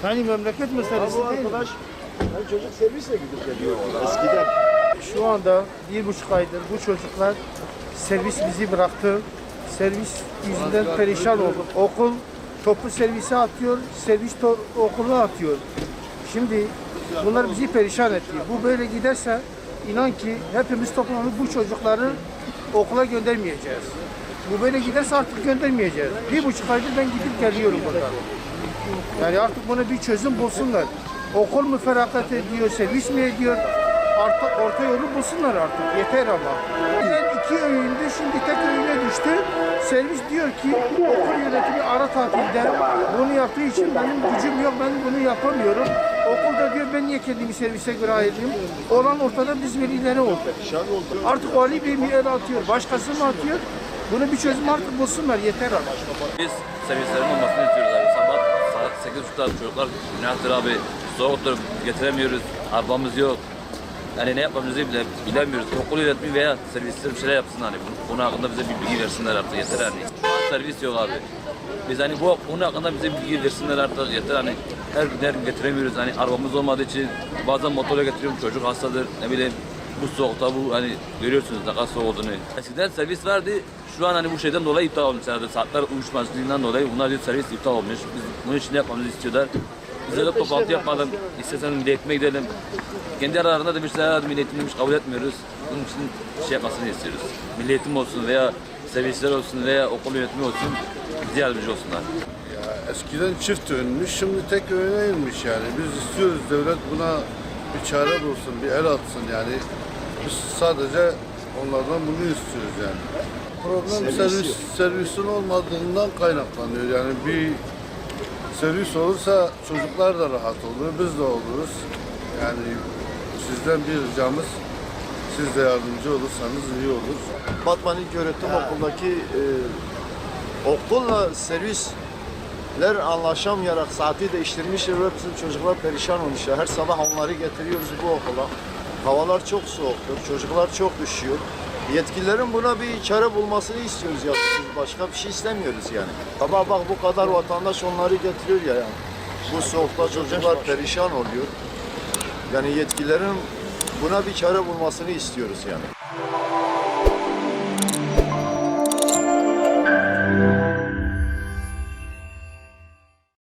Yani memleket meselesi Bu değil. arkadaş çocuk servisle gidip geliyor eskiden. Şu anda 1,5 aydır bu çocuklar servis bizi bıraktı. Servis yüzünden perişan olduk. Okul toplu servise atıyor, servis okulu atıyor. Şimdi bunlar bizi perişan etti. Bu böyle giderse inan ki hepimiz toplanıp bu çocukları okula göndermeyeceğiz. Bu böyle giderse artık göndermeyeceğiz. 1,5 aydır ben gidip geliyorum buradan. Yani artık buna bir çözüm bulsunlar. Okul mu feragat ediyor, servis mi ediyor? Artık orta yolu bulsunlar artık. Yeter ama. Ben 2 öğündü, şimdi tek öğüne düştü. Servis diyor ki okul yönetimi ara tatilde bunu yaptığı için benim gücüm yok, ben bunu yapamıyorum. Okulda diyor ben niye kendimi servise göre ayırayım? Olan ortada biz velileri oldu. Artık vali bir el atıyor, başkası mı atıyor? Bunu bir çözüm artık bulsunlar, yeter ama. Biz servislerin olmasını istiyoruz abi. Sabah saat 8.30'da çocuklar günahtır abi. Soğuktur, getiremiyoruz, arabamız yok. Yani ne yapmamızı bilemiyoruz. Okul yönetimi veya servisler bir şeyler yapsın hani. Bunun hakkında bize bir bilgi versinler artık, yeter hani. Servis yok abi. Biz hani bunun hakkında bize bilgi versinler artık, yeter hani. Her gün getiremiyoruz hani, arabamız olmadığı için bazen motorla getiriyorum, çocuk hastadır, ne bileyim. Bu soğukta bu hani görüyorsunuz ne kadar soğuk olduğunu. Eskiden servis vardı, şu an hani bu şeyden dolayı iptal olmuş herhalde. Saatler uyuşmazlığından dolayı bunlar diyor servis iptal olmuş. Biz bunun için yapmamızı istiyorlar. Bize de toplantı yapmadım. İstesen milletime gidelim. Kendi aralarında demişler milletim demiş kabul etmiyoruz. Bunun için şey yapmasını istiyoruz. Milliyetim olsun veya servisler olsun veya okul yönetimi olsun bize yardımcı olsunlar. Ya eskiden çift öğünmüş, şimdi tek öğüne inmiş yani. Biz istiyoruz devlet buna bir çare bulsun, bir el atsın yani. Biz sadece onlardan bunu istiyoruz yani. Problem servisin olmadığından kaynaklanıyor yani. Bir servis olursa çocuklar da rahat olur, biz de oluruz. Yani sizden bir ricamız, siz de yardımcı olursanız iyi olur. Batman İlköğretim Okulu'ndaki okulla servisler anlaşamayarak saati değiştirmişler ve bizim çocuklar perişan olmuşlar. Her sabah onları getiriyoruz bu okula. Havalar çok soğuktur, çocuklar çok üşüyor. Yetkililerin buna bir çare bulmasını istiyoruz ya. Biz başka bir şey istemiyoruz yani. Ama bak bu kadar vatandaş onları getiriyor ya yani. Bu soğukta çocuklar perişan oluyor. Yani yetkililerin buna bir çare bulmasını istiyoruz yani.